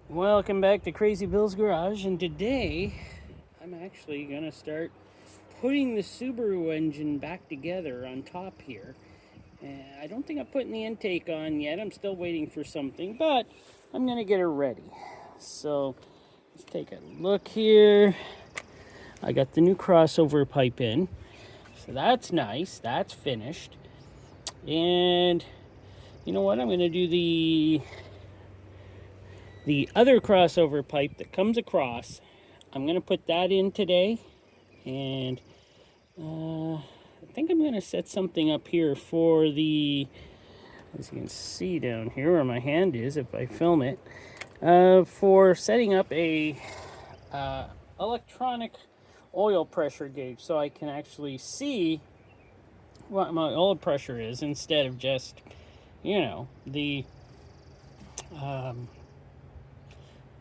Welcome back to Crazy Bill's Garage, and today I'm actually going to start putting the Subaru engine back together on top here. I don't think I'm putting the intake on yet. I'm still waiting for something, but I'm going to get her ready. So let's take a look here. I got the new crossover pipe in, so that's nice. That's finished. And you know what? I'm going to do the other crossover pipe that comes across. I'm going to put that in today, and I think I'm going to set something up here for the, as you can see down here where my hand is if I film it, for setting up a electronic oil pressure gauge so I can actually see what my oil pressure is instead of just, the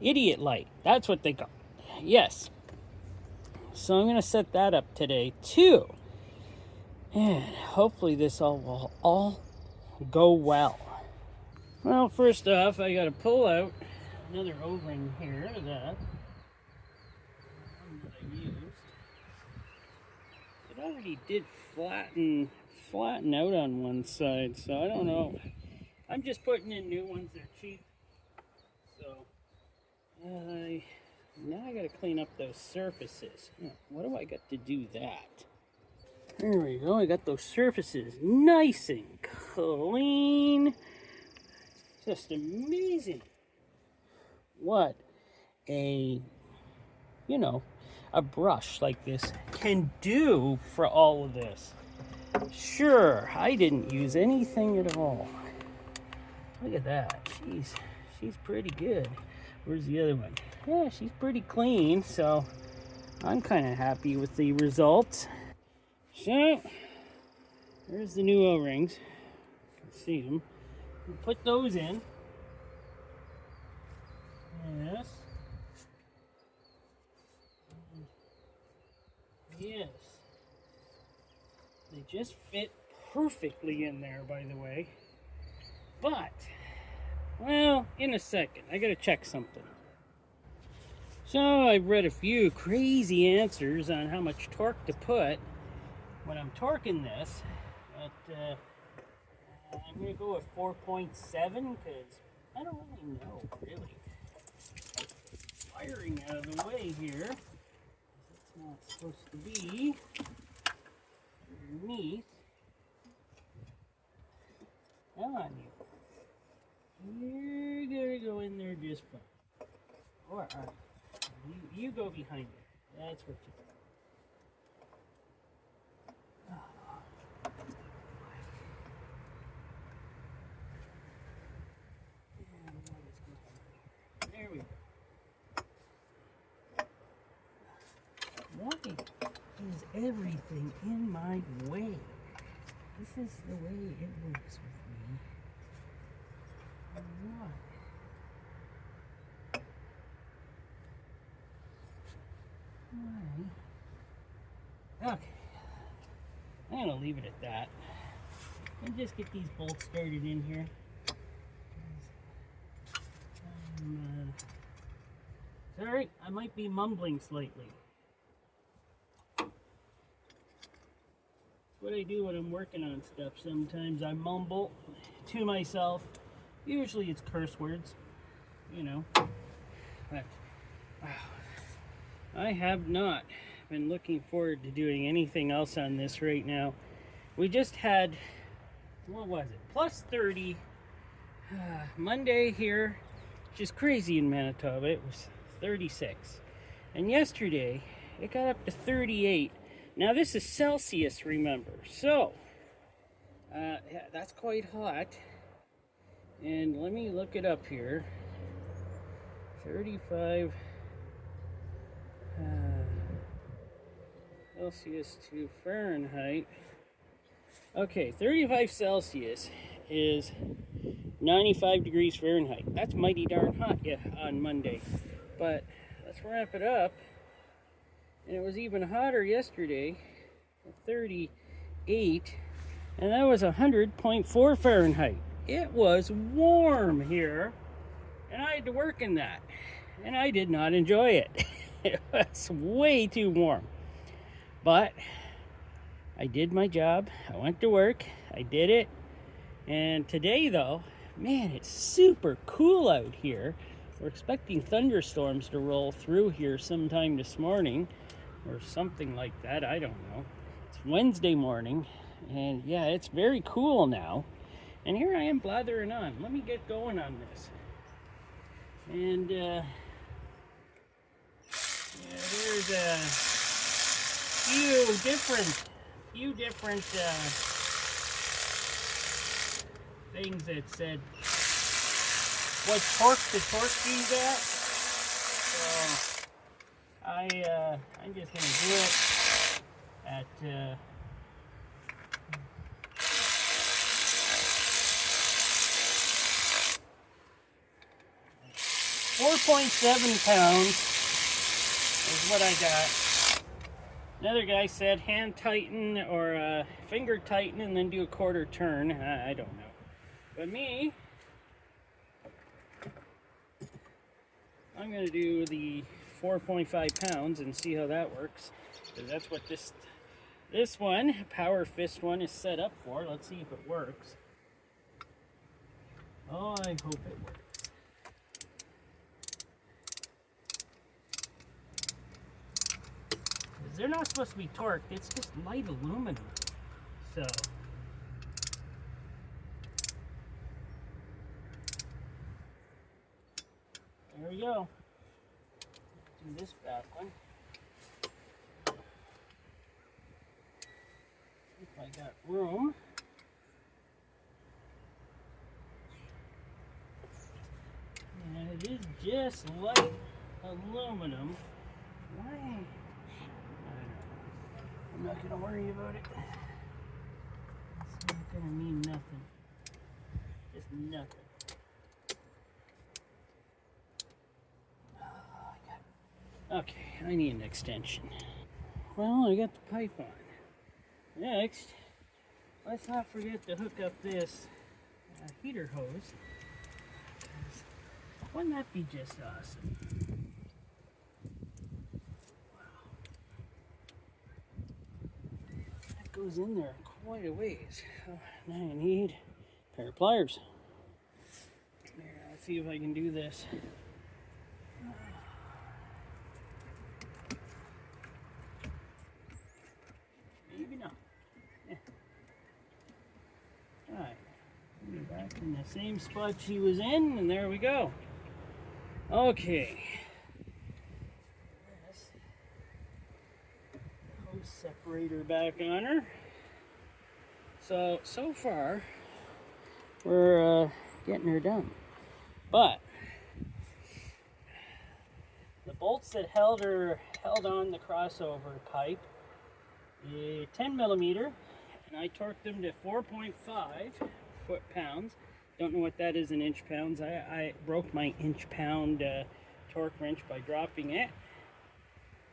idiot light. That's what they call it. Yes. So I'm going to set that up today too. And hopefully this all will all go well. Well, first off, I got to pull out another O-ring here that I used. It already did flatten out on one side, so I don't know. I'm just putting in new ones. They're cheap. So now I gotta clean up those surfaces. What do I got to do that? There we go. I got those surfaces nice and clean. Just amazing what a brush like this can do for all of this. Sure, I didn't use anything at all. Look at that. She's pretty good. Where's the other one? Yeah, she's pretty clean, so I'm kind of happy with the results. So, there's the new O-rings. You can see them. We'll put those in. Yes. Yes. They just fit perfectly in there, by the way. But, well, in a second, I gotta check something. So I've read a few crazy answers on how much torque to put when I'm torquing this, but I'm gonna go with 4.7 because I don't really know, really. Wiring out of the way here. It's not supposed to be underneath. Come on, you're gonna go in there just fine. Or you go behind it. That's what you do. There we go. Why is everything in my way? This is the way it works with me. What? Why? Okay. I'm gonna leave it at that. And just get these bolts started in here. Sorry, I might be mumbling slightly. That's what I do when I'm working on stuff. Sometimes I mumble to myself. Usually it's curse words, But wow, I have not been looking forward to doing anything else on this right now. We just had, what was it? Plus 30 Monday here, which is crazy in Manitoba. It was 36. And yesterday, it got up to 38. Now this is Celsius, remember. So, yeah, that's quite hot. And let me look it up here. 35 Celsius to Fahrenheit. Okay, 35 Celsius is 95 degrees Fahrenheit. That's mighty darn hot, yeah, on Monday. But let's wrap it up. And it was even hotter yesterday, 38, and that was 100.4 Fahrenheit. It was warm here, and I had to work in that, and I did not enjoy it. It was way too warm, but I did my job. I went to work, I did it, and today though, man, it's super cool out here. We're expecting thunderstorms to roll through here sometime this morning or something like that. I don't know. It's Wednesday morning, and yeah, it's very cool now. And here I am blathering on. Let me get going on this. And yeah, there's a few different things that said what torque the torque bees at. So I'm just gonna do it at 4.7 pounds is what I got. Another guy said hand tighten or finger tighten and then do a quarter turn. I don't know. But me, I'm going to do the 4.5 pounds and see how that works. Because that's what this one, Power Fist one, is set up for. Let's see if it works. Oh, I hope it works. They're not supposed to be torqued, it's just light aluminum. So there we go. Do this back one. If I got room. And it is just light aluminum. Why? I'm not gonna worry about it. It's not gonna mean nothing. Just nothing. Okay, I need an extension. Well, I got the pipe on. Next, let's not forget to hook up this heater hose. Wouldn't that be just awesome? Goes in there quite a ways. Now I need a pair of pliers. There, let's see if I can do this. Maybe not. Alright, back in the same spot she was in, and there we go. Okay. Separator back on her. So far we're getting her done, but the bolts that held on the crossover pipe, 10 millimeter, and I torqued them to 4.5 foot-pounds. Don't know what that is in inch pounds. I broke my inch-pound torque wrench by dropping it,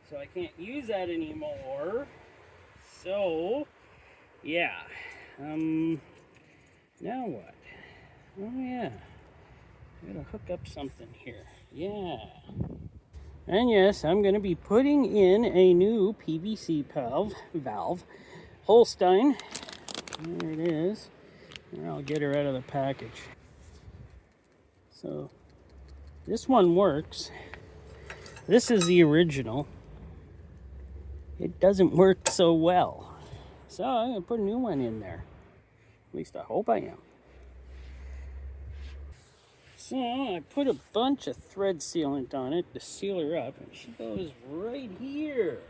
so I can't use that anymore. So, yeah. Now what? Oh yeah. I'm gonna hook up something here. Yeah. And yes, I'm gonna be putting in a new PVC valve. Holstein. There it is. And I'll get her out of the package. So, this one works. This is the original. It doesn't work so well. So I'm going to put a new one in there. At least I hope I am. So I put a bunch of thread sealant on it to seal her up, and she goes right here.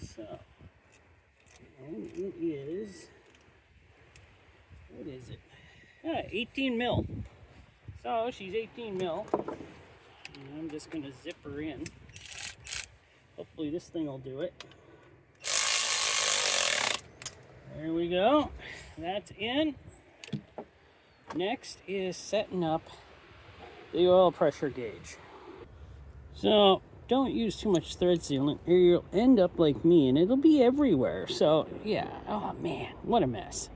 So, and it is, what is it? 18 mil. So she's 18 mil. And I'm just going to zip her in. Hopefully this thing will do it. There we go. That's in. Next is setting up the oil pressure gauge. So don't use too much thread sealant or you'll end up like me and it'll be everywhere. So yeah, oh man, what a mess.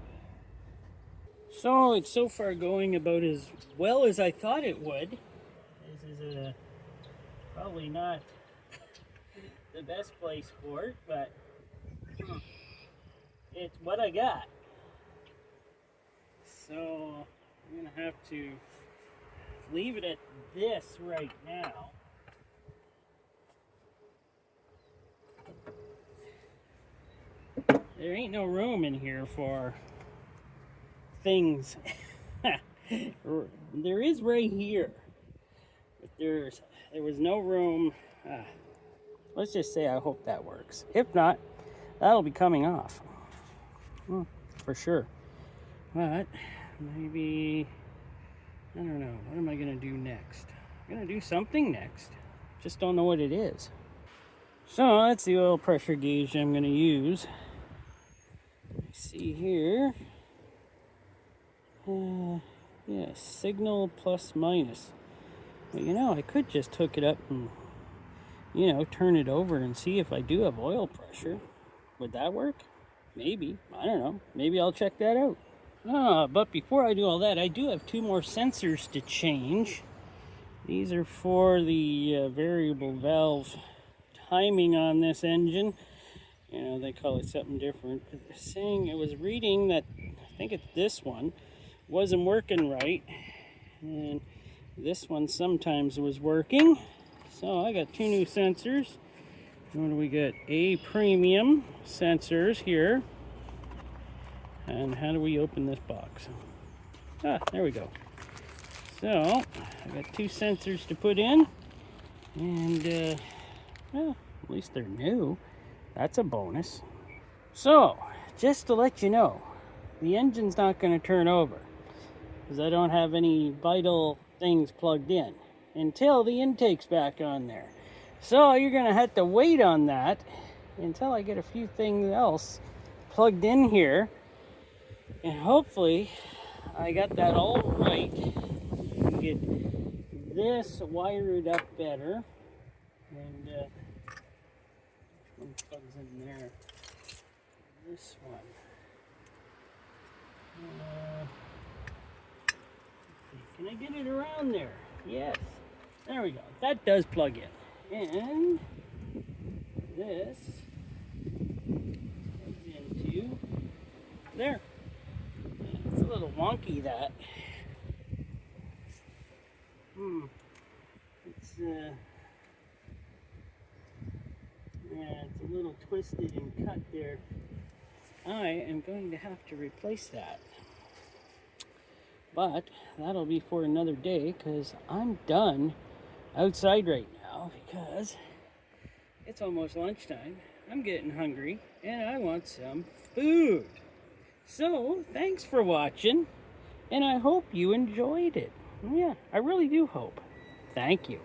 So it's so far going about as well as I thought it would. This is probably not the best place for it, but it's what I got. So I'm gonna have to leave it at this right now. There ain't no room in here for things. There is right here, but there was no room. Let's just say I hope that works. If not, that'll be coming off for sure. But maybe, I don't know, what am I gonna do next? I'm gonna do something next, just don't know what it is. So that's the oil pressure gauge I'm gonna use. See here, yeah, signal plus minus. But you know, I could just hook it up and, you know, turn it over and see if I do have oil pressure. Would that work? Maybe, I don't know, maybe I'll check that out. But before I do all that, I do have 2 more sensors to change. These are for the variable valve timing on this engine. You know, they call it something different. But they're saying it was reading that, I think it's this one, wasn't working right. And this one sometimes was working. So I got 2 new sensors. What do we get? A premium sensors here. And how do we open this box? There we go. So I got 2 sensors to put in. And, well, at least they're new. That's a bonus. So, just to let you know, the engine's not going to turn over because I don't have any vital things plugged in until the intake's back on there. So you're going to have to wait on that until I get a few things else plugged in here, and hopefully I got that all right. Get this wired up better, and one plugs in there. This one. Can I get it around there? Yes. There we go. That does plug in. And this plugs into there. It's a little wonky, that. It's yeah, it's a little twisted and cut there. I am going to have to replace that. But that'll be for another day because I'm done outside right now because it's almost lunchtime. I'm getting hungry and I want some food. So thanks for watching and I hope you enjoyed it. Yeah, I really do hope. Thank you.